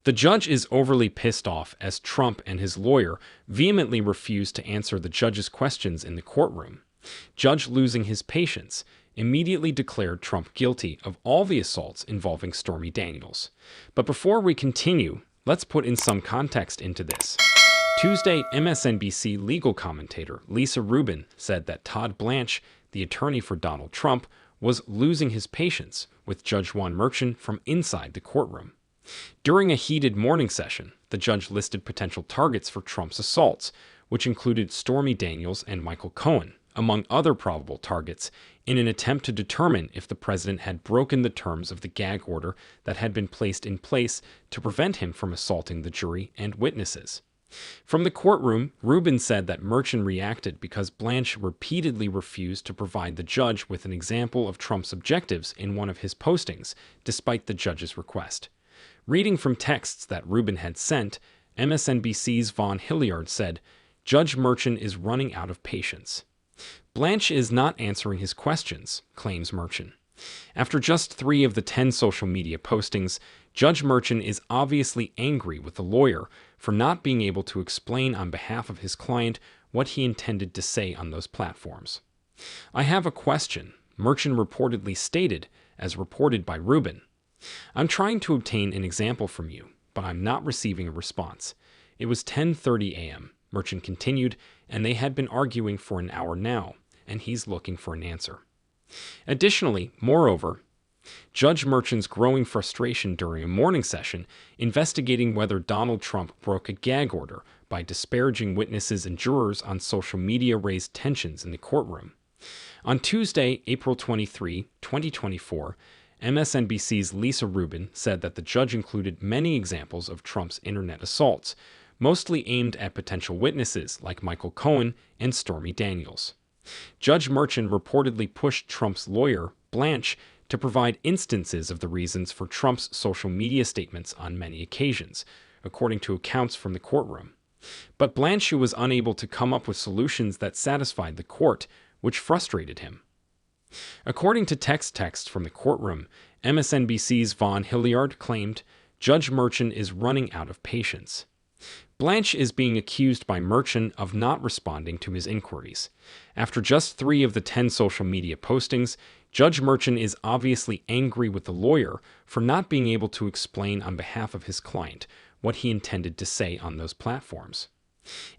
The judge is overly pissed off as Trump and his lawyer vehemently refuse to answer the judge's questions in the courtroom. Judge, losing his patience, immediately declared Trump guilty of all the assaults involving Stormy Daniels. But before we continue, let's put in some context into this. Tuesday, MSNBC legal commentator Lisa Rubin said that Todd Blanche, the attorney for Donald Trump, was losing his patience with Judge Juan Merchan from inside the courtroom. During a heated morning session, the judge listed potential targets for Trump's assaults, which included Stormy Daniels and Michael Cohen, among other probable targets, in an attempt to determine if the president had broken the terms of the gag order that had been placed in place to prevent him from assaulting the jury and witnesses. From the courtroom, Rubin said that Merchan reacted because Blanche repeatedly refused to provide the judge with an example of Trump's objectives in one of his postings, despite the judge's request. Reading from texts that Rubin had sent, MSNBC's Vaughn Hilliard said, "Judge Merchan is running out of patience. Blanche is not answering his questions," claims Merchan. After just 3 of the 10 social media postings, Judge Merchan is obviously angry with the lawyer for not being able to explain on behalf of his client what he intended to say on those platforms. "I have a question," Merchan reportedly stated, as reported by Rubin. "I'm trying to obtain an example from you, but I'm not receiving a response." It was 10:30 a.m., Merchan continued, and they had been arguing for an hour now, and he's looking for an answer. Additionally, moreover, Judge Merchan's growing frustration during a morning session investigating whether Donald Trump broke a gag order by disparaging witnesses and jurors on social media raised tensions in the courtroom. On Tuesday, April 23, 2024, MSNBC's Lisa Rubin said that the judge included many examples of Trump's internet assaults, mostly aimed at potential witnesses like Michael Cohen and Stormy Daniels. Judge Merchan reportedly pushed Trump's lawyer, Blanche, to provide instances of the reasons for Trump's social media statements on many occasions, according to accounts from the courtroom. But Blanche was unable to come up with solutions that satisfied the court, which frustrated him. According to texts from the courtroom, MSNBC's Vaughn Hilliard claimed, "Judge Merchan is running out of patience." Blanche is being accused by Merchan of not responding to his inquiries. After just 3 of the 10 social media postings, Judge Merchan is obviously angry with the lawyer for not being able to explain on behalf of his client what he intended to say on those platforms.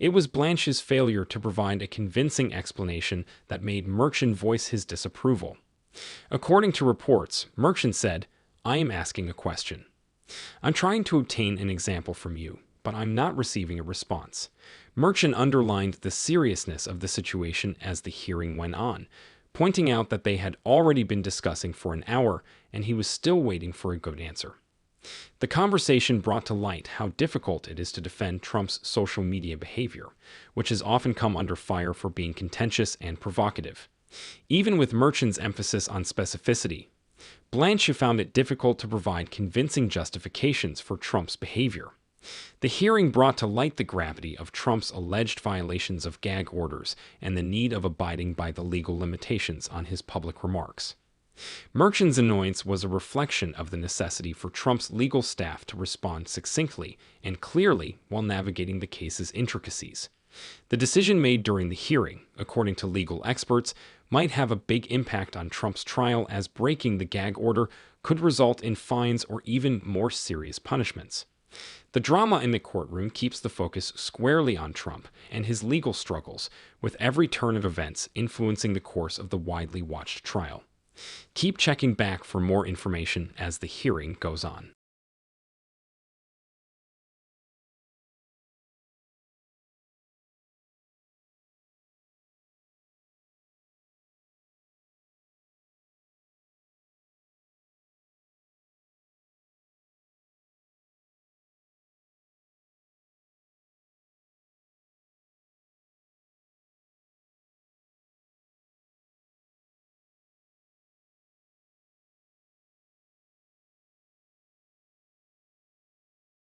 It was Blanche's failure to provide a convincing explanation that made Merchan voice his disapproval. According to reports, Merchan said, "I am asking a question. I'm trying to obtain an example from you, but I'm not receiving a response." Merchan underlined the seriousness of the situation as the hearing went on, pointing out that they had already been discussing for an hour and he was still waiting for a good answer. The conversation brought to light how difficult it is to defend Trump's social media behavior, which has often come under fire for being contentious and provocative. Even with Merchan's emphasis on specificity, Blanche found it difficult to provide convincing justifications for Trump's behavior. The hearing brought to light the gravity of Trump's alleged violations of gag orders and the need of abiding by the legal limitations on his public remarks. Merchan's annoyance was a reflection of the necessity for Trump's legal staff to respond succinctly and clearly while navigating the case's intricacies. The decision made during the hearing, according to legal experts, might have a big impact on Trump's trial, as breaking the gag order could result in fines or even more serious punishments. The drama in the courtroom keeps the focus squarely on Trump and his legal struggles, with every turn of events influencing the course of the widely watched trial. Keep checking back for more information as the hearing goes on.